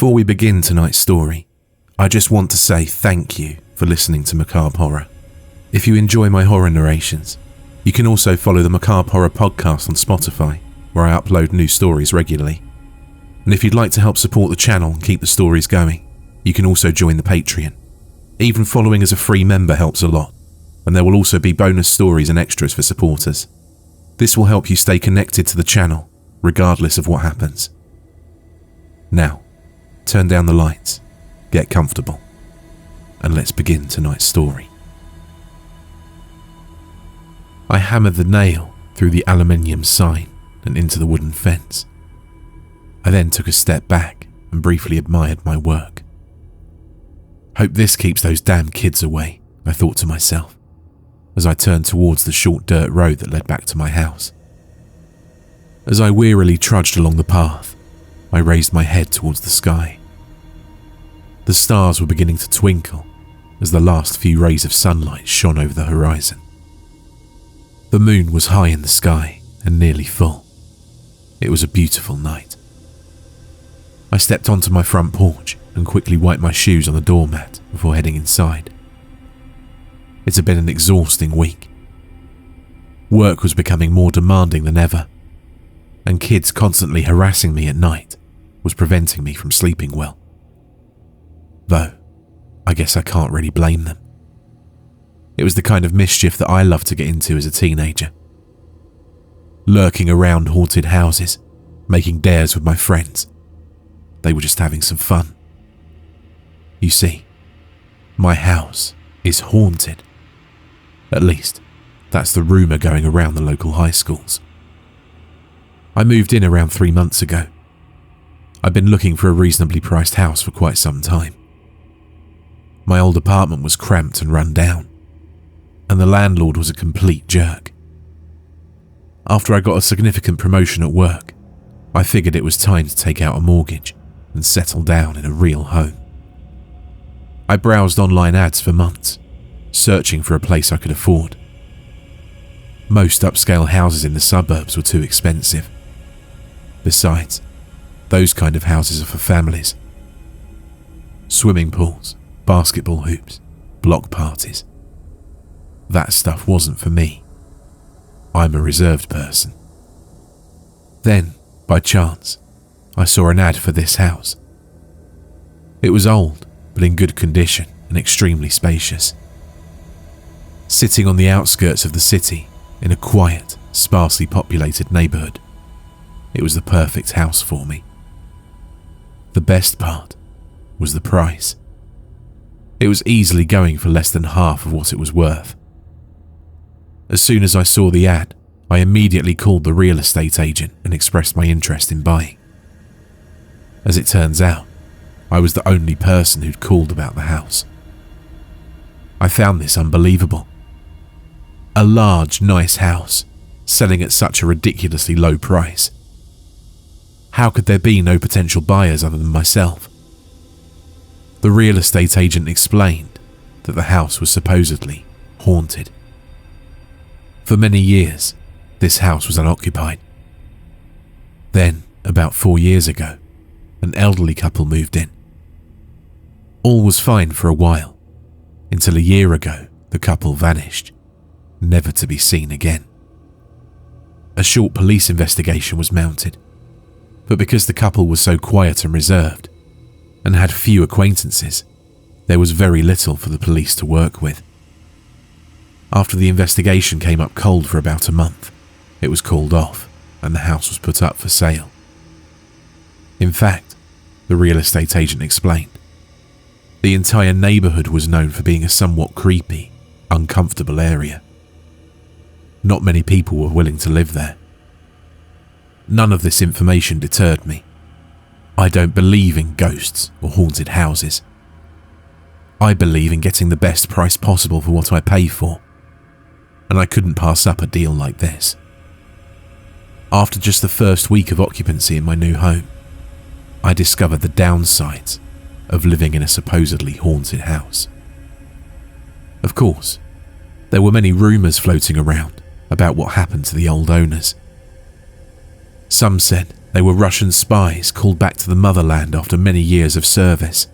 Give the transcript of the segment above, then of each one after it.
Before we begin tonight's story, I just want to say thank you for listening to Macabre Horror. If you enjoy my horror narrations, you can also follow the Macabre Horror podcast on Spotify, where I upload new stories regularly. And if you'd like to help support the channel and keep the stories going, you can also join the Patreon. Even following as a free member helps a lot, and there will also be bonus stories and extras for supporters. This will help you stay connected to the channel, regardless of what happens. Now, turn down the lights, get comfortable, and let's begin tonight's story. I hammered the nail through the aluminium sign and into the wooden fence. I then took a step back and briefly admired my work. Hope this keeps those damn kids away, I thought to myself, as I turned towards the short dirt road that led back to my house. As I wearily trudged along the path, I raised my head towards the sky. The stars were beginning to twinkle as the last few rays of sunlight shone over the horizon. The moon was high in the sky and nearly full. It was a beautiful night. I stepped onto my front porch and quickly wiped my shoes on the doormat before heading inside. It had been an exhausting week. Work was becoming more demanding than ever, and kids constantly harassing me at night was preventing me from sleeping well. Though, I guess I can't really blame them. It was the kind of mischief that I loved to get into as a teenager. Lurking around haunted houses, making dares with my friends. They were just having some fun. You see, my house is haunted. At least, that's the rumour going around the local high schools. I moved in around 3 months ago. I'd been looking for a reasonably priced house for quite some time. My old apartment was cramped and run down, and the landlord was a complete jerk. After I got a significant promotion at work, I figured it was time to take out a mortgage and settle down in a real home. I browsed online ads for months, searching for a place I could afford. Most upscale houses in the suburbs were too expensive. Besides, those kind of houses are for families. Swimming pools, basketball hoops, block parties. That stuff wasn't for me. I'm a reserved person. Then, by chance, I saw an ad for this house. It was old, but in good condition and extremely spacious. Sitting on the outskirts of the city, in a quiet, sparsely populated neighbourhood, it was the perfect house for me. The best part was the price. It was easily going for less than half of what it was worth. As soon as I saw the ad, I immediately called the real estate agent and expressed my interest in buying. As it turns out, I was the only person who'd called about the house. I found this unbelievable. A large, nice house, selling at such a ridiculously low price. How could there be no potential buyers other than myself? The real estate agent explained that the house was supposedly haunted. For many years, this house was unoccupied. Then, about 4 years ago, an elderly couple moved in. All was fine for a while, until a year ago the couple vanished, never to be seen again. A short police investigation was mounted, but because the couple was so quiet and reserved, and had few acquaintances, there was very little for the police to work with. After the investigation came up cold for about a month, it was called off and the house was put up for sale. In fact, the real estate agent explained, the entire neighbourhood was known for being a somewhat creepy, uncomfortable area. Not many people were willing to live there. None of this information deterred me. I don't believe in ghosts or haunted houses. I believe in getting the best price possible for what I pay for, and I couldn't pass up a deal like this. After just the first week of occupancy in my new home, I discovered the downsides of living in a supposedly haunted house. Of course, there were many rumours floating around about what happened to the old owners. Some said they were Russian spies called back to the motherland after many years of service.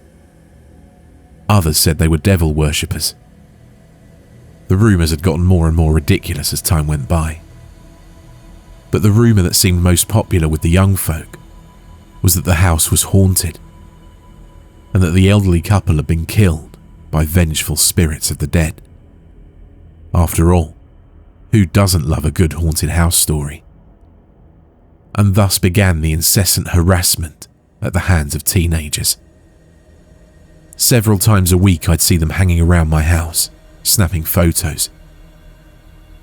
Others said they were devil worshippers. The rumours had gotten more and more ridiculous as time went by. But the rumour that seemed most popular with the young folk was that the house was haunted, and that the elderly couple had been killed by vengeful spirits of the dead. After all, who doesn't love a good haunted house story? And thus began the incessant harassment at the hands of teenagers. Several times a week I'd see them hanging around my house, snapping photos,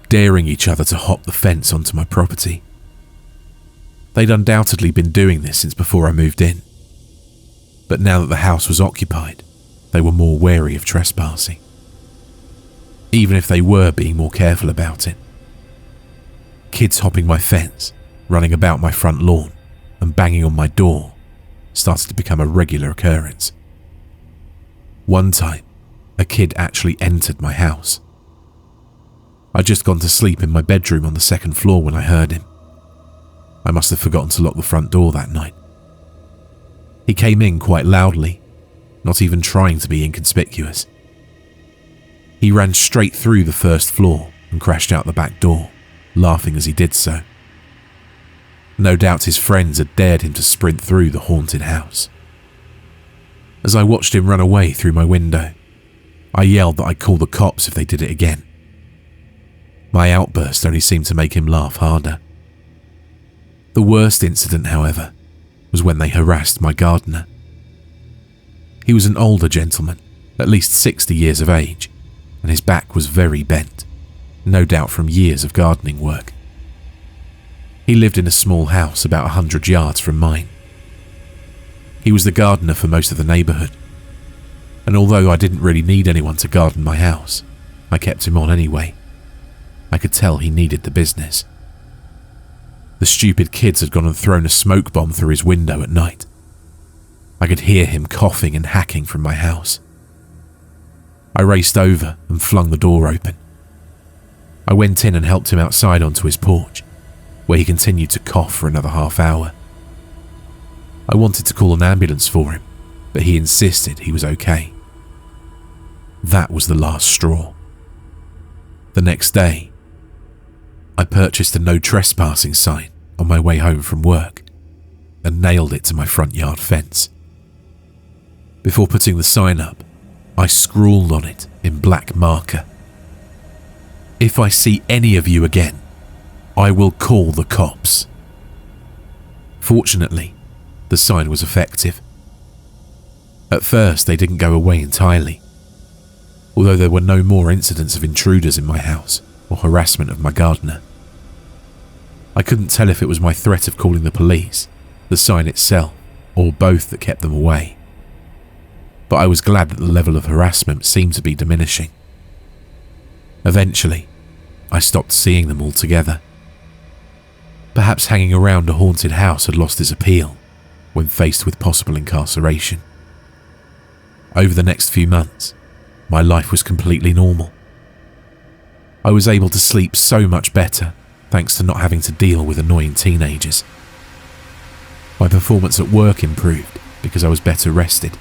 daring each other to hop the fence onto my property. They'd undoubtedly been doing this since before I moved in, but now that the house was occupied, they were more wary of trespassing, even if they were being more careful about it. Kids hopping my fence, running about my front lawn, and banging on my door started to become a regular occurrence. One time, a kid actually entered my house. I'd just gone to sleep in my bedroom on the second floor when I heard him. I must have forgotten to lock the front door that night. He came in quite loudly, not even trying to be inconspicuous. He ran straight through the first floor and crashed out the back door, laughing as he did so. No doubt his friends had dared him to sprint through the haunted house. As I watched him run away through my window, I yelled that I'd call the cops if they did it again. My outburst only seemed to make him laugh harder. The worst incident, however, was when they harassed my gardener. He was an older gentleman, at least 60 years of age, and his back was very bent, no doubt from years of gardening work. He lived in a small house about 100 yards from mine. He was the gardener for most of the neighbourhood, and although I didn't really need anyone to garden my house, I kept him on anyway. I could tell he needed the business. The stupid kids had gone and thrown a smoke bomb through his window at night. I could hear him coughing and hacking from my house. I raced over and flung the door open. I went in and helped him outside onto his porch, where he continued to cough for another half hour. I wanted to call an ambulance for him, but he insisted he was okay. That was the last straw. The next day, I purchased a no trespassing sign on my way home from work and nailed it to my front yard fence. Before putting the sign up, I scrawled on it in black marker, "If I see any of you again, I will call the cops." Fortunately, the sign was effective. At first, they didn't go away entirely, although there were no more incidents of intruders in my house or harassment of my gardener. I couldn't tell if it was my threat of calling the police, the sign itself, or both that kept them away. But I was glad that the level of harassment seemed to be diminishing. Eventually, I stopped seeing them altogether. Perhaps hanging around a haunted house had lost its appeal when faced with possible incarceration. Over the next few months, my life was completely normal. I was able to sleep so much better thanks to not having to deal with annoying teenagers. My performance at work improved because I was better rested.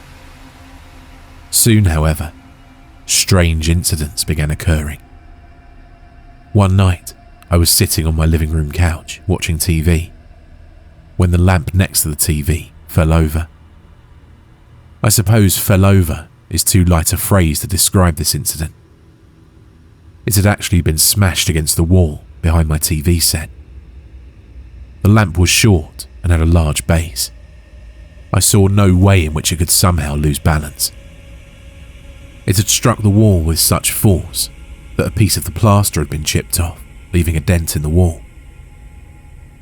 Soon, however, strange incidents began occurring. One night, I was sitting on my living room couch watching TV when the lamp next to the TV fell over. I suppose "fell over" is too light a phrase to describe this incident. It had actually been smashed against the wall behind my TV set. The lamp was short and had a large base. I saw no way in which it could somehow lose balance. It had struck the wall with such force that a piece of the plaster had been chipped off, leaving a dent in the wall.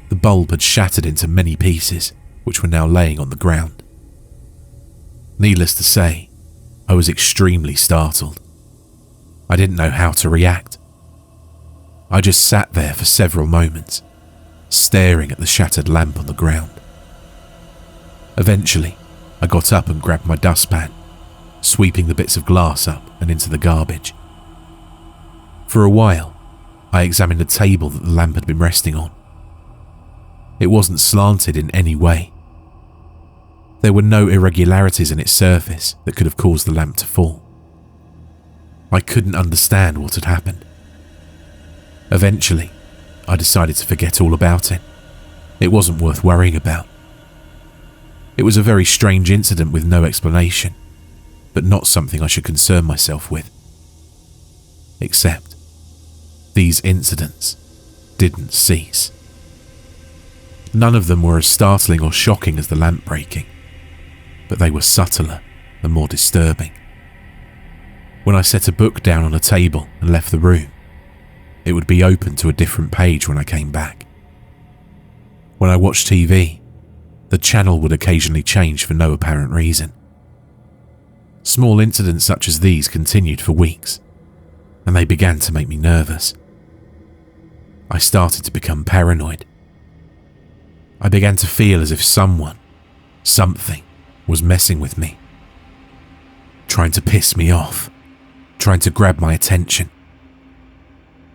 The bulb had shattered into many pieces, which were now laying on the ground. Needless to say, I was extremely startled. I didn't know how to react. I just sat there for several moments, staring at the shattered lamp on the ground. Eventually, I got up and grabbed my dustpan, sweeping the bits of glass up and into the garbage. For a while, I examined the table that the lamp had been resting on. It wasn't slanted in any way. There were no irregularities in its surface that could have caused the lamp to fall. I couldn't understand what had happened. Eventually, I decided to forget all about it. It wasn't worth worrying about. It was a very strange incident with no explanation, but not something I should concern myself with. Except, these incidents didn't cease. None of them were as startling or shocking as the lamp breaking, but they were subtler and more disturbing. When I set a book down on a table and left the room, it would be open to a different page when I came back. When I watched TV, the channel would occasionally change for no apparent reason. Small incidents such as these continued for weeks, and they began to make me nervous. I started to become paranoid. I began to feel as if someone, something, was messing with me, trying to piss me off, trying to grab my attention.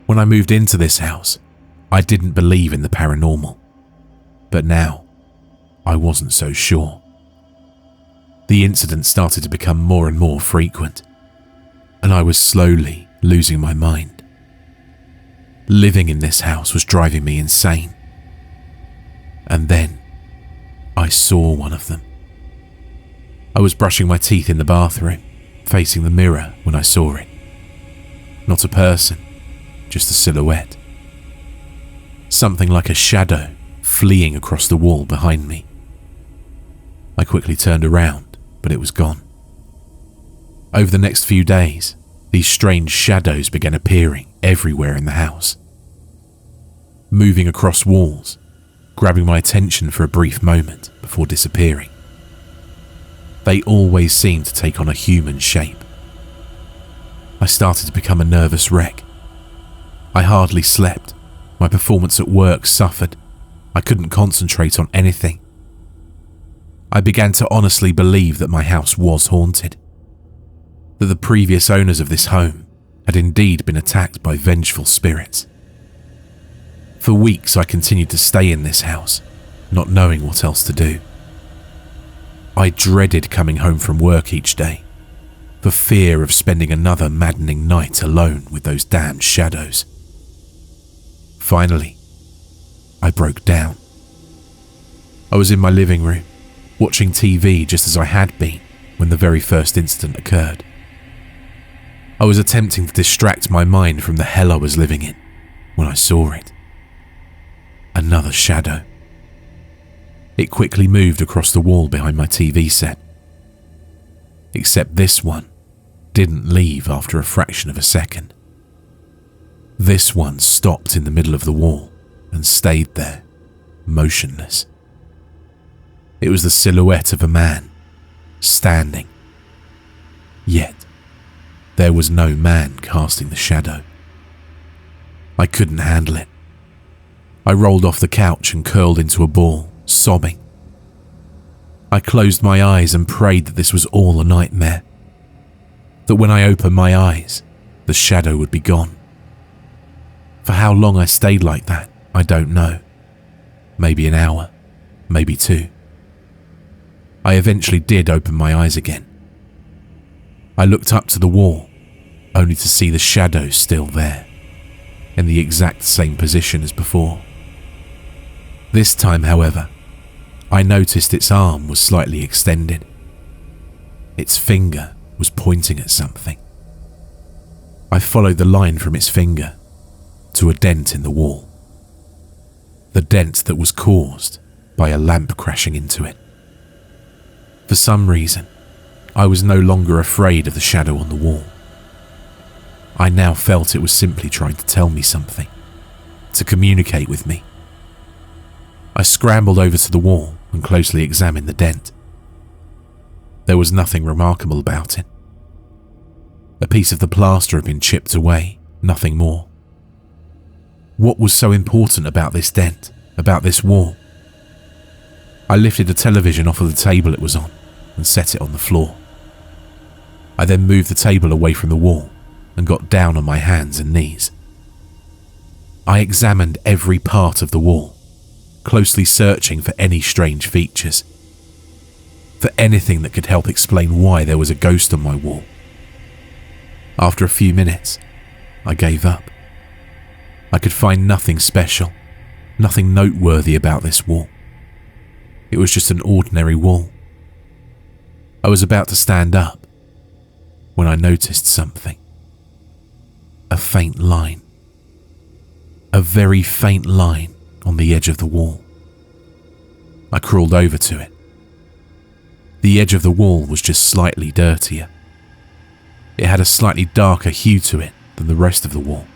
When I moved into this house, I didn't believe in the paranormal, but now I wasn't so sure. The incidents started to become more and more frequent, and I was slowly losing my mind. Living in this house was driving me insane. And then I saw one of them. I was brushing my teeth in the bathroom, facing the mirror when I saw it. Not a person, just a silhouette. Something like a shadow fleeing across the wall behind me. I quickly turned around, but it was gone. Over the next few days, these strange shadows began appearing everywhere in the house, moving across walls, grabbing my attention for a brief moment before disappearing. They always seemed to take on a human shape. I started to become a nervous wreck. I hardly slept. My performance at work suffered. I couldn't concentrate on anything. I began to honestly believe that my house was haunted, that the previous owners of this home had indeed been attacked by vengeful spirits. For weeks I continued to stay in this house, not knowing what else to do. I dreaded coming home from work each day, for fear of spending another maddening night alone with those damned shadows. Finally, I broke down. I was in my living room, watching TV just as I had been when the very first incident occurred. I was attempting to distract my mind from the hell I was living in when I saw it. Another shadow. It quickly moved across the wall behind my TV set. Except this one didn't leave after a fraction of a second. This one stopped in the middle of the wall and stayed there, motionless. It was the silhouette of a man, standing. Yet, there was no man casting the shadow. I couldn't handle it. I rolled off the couch and curled into a ball, sobbing. I closed my eyes and prayed that this was all a nightmare, that when I opened my eyes, the shadow would be gone. For how long I stayed like that, I don't know. Maybe an hour, maybe 2. I eventually did open my eyes again. I looked up to the wall, only to see the shadow still there, in the exact same position as before. This time, however, I noticed its arm was slightly extended. Its finger was pointing at something. I followed the line from its finger to a dent in the wall. The dent that was caused by a lamp crashing into it. For some reason, I was no longer afraid of the shadow on the wall. I now felt it was simply trying to tell me something, to communicate with me. I scrambled over to the wall and closely examined the dent. There was nothing remarkable about it. A piece of the plaster had been chipped away, nothing more. What was so important about this dent, about this wall? I lifted the television off of the table it was on and set it on the floor. I then moved the table away from the wall and got down on my hands and knees. I examined every part of the wall, closely searching for any strange features, for anything that could help explain why there was a ghost on my wall. After a few minutes, I gave up. I could find nothing special, nothing noteworthy about this wall. It was just an ordinary wall. I was about to stand up when I noticed something. A faint line. A very faint line on the edge of the wall. I crawled over to it. The edge of the wall was just slightly dirtier. It had a slightly darker hue to it than the rest of the wall.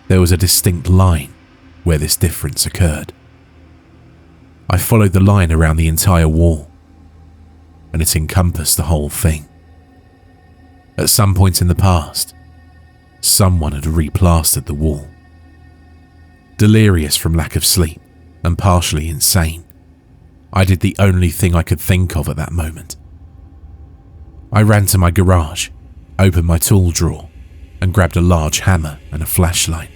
There was a distinct line where this difference occurred. I followed the line around the entire wall, and it encompassed the whole thing. At some point in the past, someone had replastered the wall. Delirious from lack of sleep and partially insane, I did the only thing I could think of at that moment. I ran to my garage, opened my tool drawer, and grabbed a large hammer and a flashlight.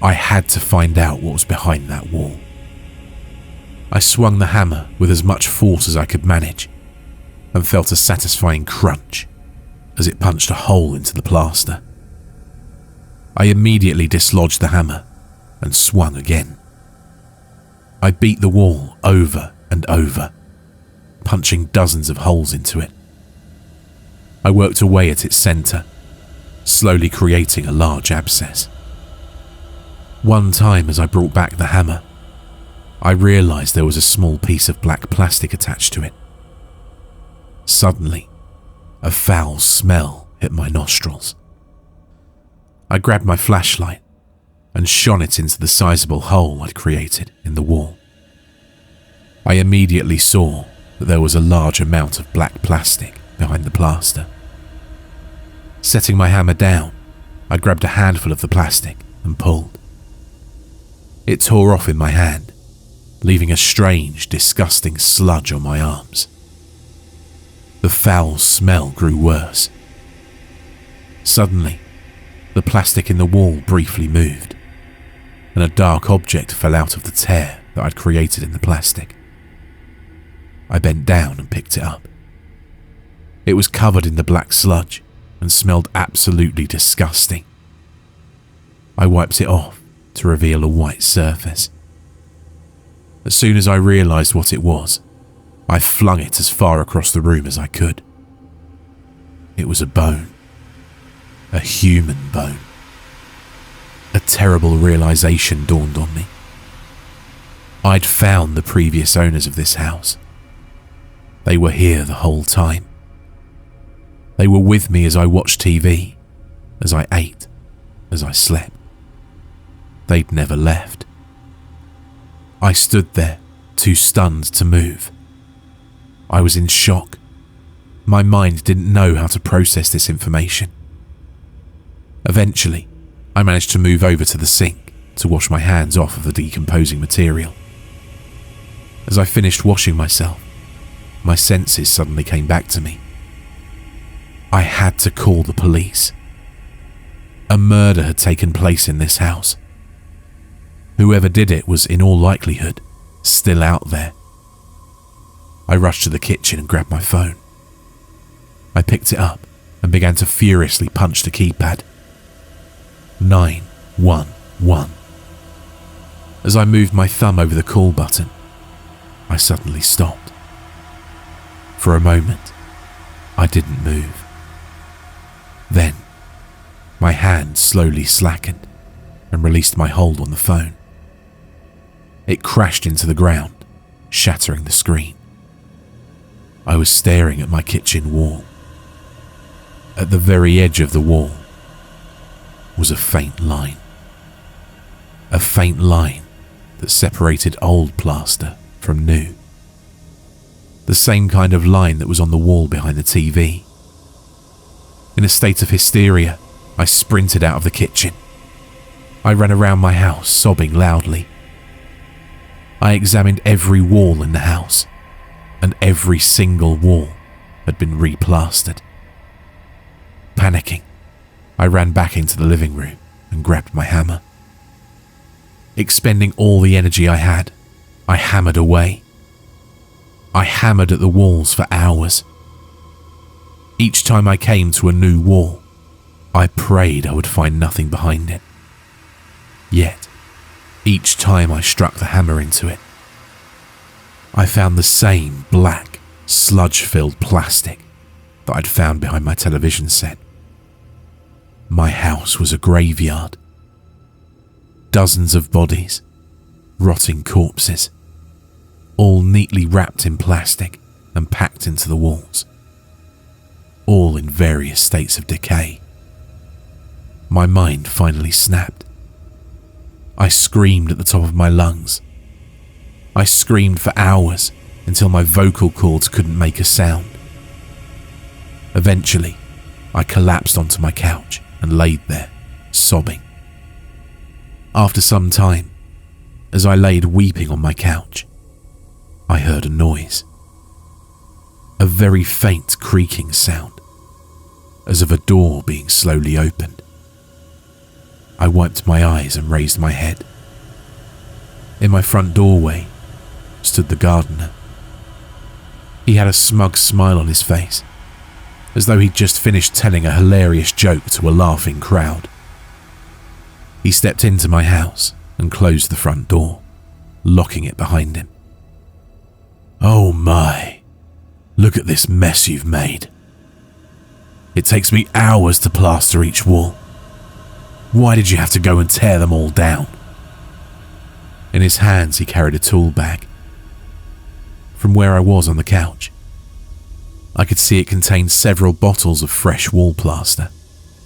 I had to find out what was behind that wall. I swung the hammer with as much force as I could manage and felt a satisfying crunch as it punched a hole into the plaster. I immediately dislodged the hammer and swung again. I beat the wall over and over, punching dozens of holes into it. I worked away at its center, slowly creating a large abscess. One time as I brought back the hammer, I realized there was a small piece of black plastic attached to it. Suddenly, a foul smell hit my nostrils. I grabbed my flashlight and shone it into the sizable hole I'd created in the wall. I immediately saw that there was a large amount of black plastic behind the plaster. Setting my hammer down, I grabbed a handful of the plastic and pulled. It tore off in my hand, leaving a strange, disgusting sludge on my arms. The foul smell grew worse. Suddenly, the plastic in the wall briefly moved, and a dark object fell out of the tear that I'd created in the plastic. I bent down and picked it up. It was covered in the black sludge and smelled absolutely disgusting. I wiped it off to reveal a white surface. As soon as I realized what it was, I flung it as far across the room as I could. It was a bone. A human bone. A terrible realization dawned on me. I'd found the previous owners of this house. They were here the whole time. They were with me as I watched TV, as I ate, as I slept. They'd never left. I stood there, too stunned to move. I was in shock. My mind didn't know how to process this information. Eventually, I managed to move over to the sink to wash my hands off of the decomposing material. As I finished washing myself, my senses suddenly came back to me. I had to call the police. A murder had taken place in this house. Whoever did it was, in all likelihood, still out there. I rushed to the kitchen and grabbed my phone. I picked it up and began to furiously punch the keypad. 911. As I moved my thumb over the call button, I suddenly stopped. For a moment, I didn't move. Then, my hand slowly slackened and released my hold on the phone. It crashed into the ground, shattering the screen. I was staring at my kitchen wall. At the very edge of the wall was a faint line. A faint line that separated old plaster from new. The same kind of line that was on the wall behind the TV. In a state of hysteria, I sprinted out of the kitchen. I ran around my house, sobbing loudly. I examined every wall in the house, and every single wall had been replastered. Panicking, I ran back into the living room and grabbed my hammer. Expending all the energy I had, I hammered away. I hammered at the walls for hours. Each time I came to a new wall, I prayed I would find nothing behind it. Yet, each time I struck the hammer into it, I found the same black, sludge-filled plastic that I'd found behind my television set. My house was a graveyard. Dozens of bodies, rotting corpses, all neatly wrapped in plastic and packed into the walls, all in various states of decay. My mind finally snapped. I screamed at the top of my lungs. I screamed for hours until my vocal cords couldn't make a sound. Eventually, I collapsed onto my couch and laid there, sobbing. After some time, as I laid weeping on my couch, I heard a noise. A very faint creaking sound, as of a door being slowly opened. I wiped my eyes and raised my head. In my front doorway stood the gardener. He had a smug smile on his face, as though he'd just finished telling a hilarious joke to a laughing crowd. He stepped into my house and closed the front door, locking it behind him. "Oh my, look at this mess you've made. It takes me hours to plaster each wall. Why did you have to go and tear them all down?" In his hands he carried a tool bag. From where I was on the couch, I could see it contained several bottles of fresh wall plaster,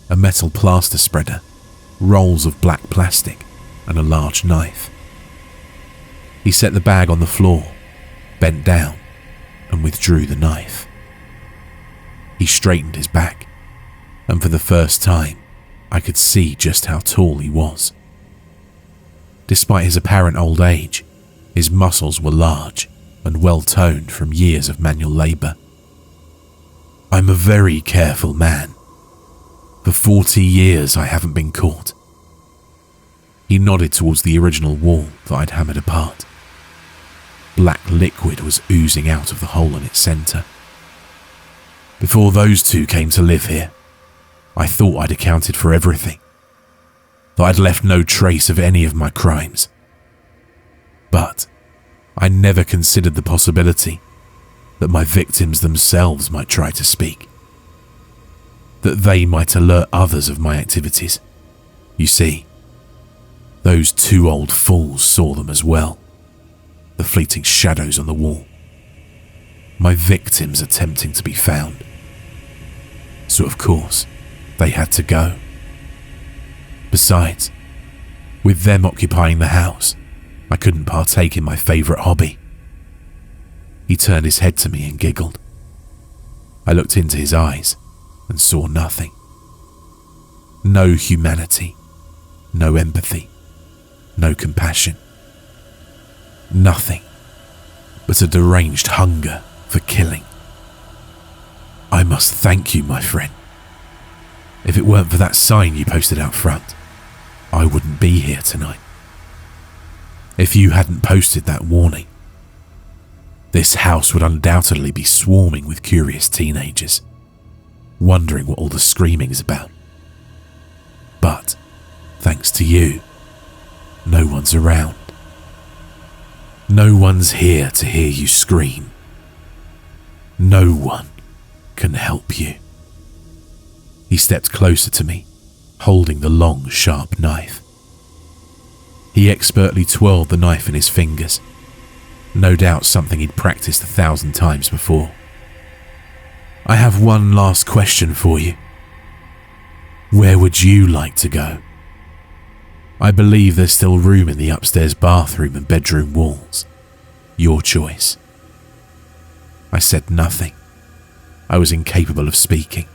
a metal plaster spreader, rolls of black plastic, and a large knife. He set the bag on the floor, bent down, and withdrew the knife. He straightened his back, and for the first time, I could see just how tall he was. Despite his apparent old age, his muscles were large and well-toned from years of manual labour. "I'm a very careful man. For 40 years I haven't been caught." He nodded towards the original wall that I'd hammered apart. Black liquid was oozing out of the hole in its centre. "Before those two came to live here, I thought I'd accounted for everything, that I'd left no trace of any of my crimes. But I never considered the possibility that my victims themselves might try to speak, that they might alert others of my activities. You see, those two old fools saw them as well, the fleeting shadows on the wall, my victims attempting to be found. So of course, they had to go. Besides, with them occupying the house, I couldn't partake in my favourite hobby." He turned his head to me and giggled. I looked into his eyes and saw nothing. No humanity, no empathy, no compassion. Nothing but a deranged hunger for killing. "I must thank you, my friend. If it weren't for that sign you posted out front, I wouldn't be here tonight. If you hadn't posted that warning, this house would undoubtedly be swarming with curious teenagers, wondering what all the screaming is about. But, thanks to you, no one's around. No one's here to hear you scream. No one can help you." He stepped closer to me, holding the long, sharp knife. He expertly twirled the knife in his fingers, no doubt something he'd practiced 1,000 times before. "I have one last question for you. Where would you like to go? I believe there's still room in the upstairs bathroom and bedroom walls. Your choice." I said nothing. I was incapable of speaking.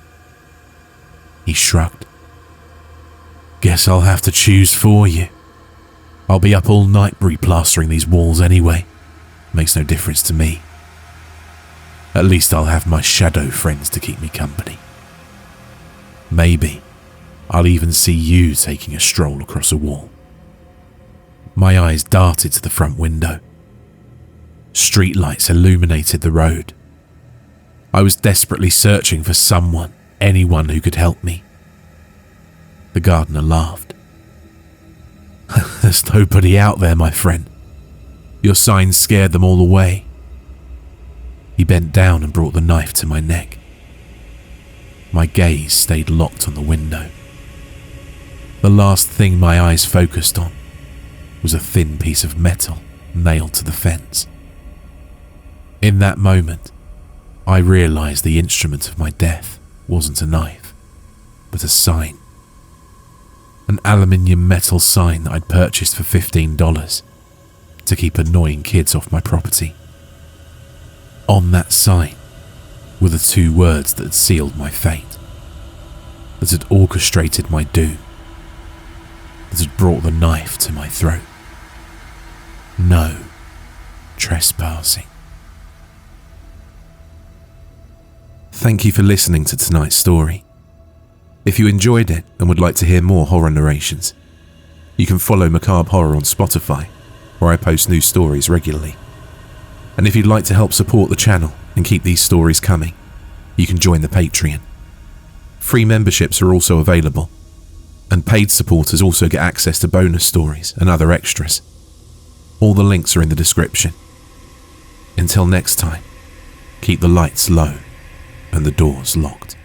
He shrugged. "Guess I'll have to choose for you. I'll be up all night replastering these walls anyway. Makes no difference to me. At least I'll have my shadow friends to keep me company. Maybe I'll even see you taking a stroll across a wall. My eyes darted to the front window. Streetlights illuminated the road. I was desperately searching for someone, anyone who could help me. The gardener laughed. There's nobody out there, my friend. Your signs scared them all away. He bent down and brought the knife to my neck. My gaze stayed locked on the window. The last thing my eyes focused on was a thin piece of metal nailed to the fence. In that moment, I realized the instrument of my death wasn't a knife, but a sign. An aluminium metal sign that I'd purchased for $15 to keep annoying kids off my property. On that sign were the two words that had sealed my fate, that had orchestrated my doom, that had brought the knife to my throat. No trespassing. Thank you for listening to tonight's story. If you enjoyed it and would like to hear more horror narrations, you can follow Macabre Horror on Spotify, where I post new stories regularly. And if you'd like to help support the channel and keep these stories coming, you can join the Patreon. Free memberships are also available, and paid supporters also get access to bonus stories and other extras. All the links are in the description. Until next time, keep the lights low and the doors locked.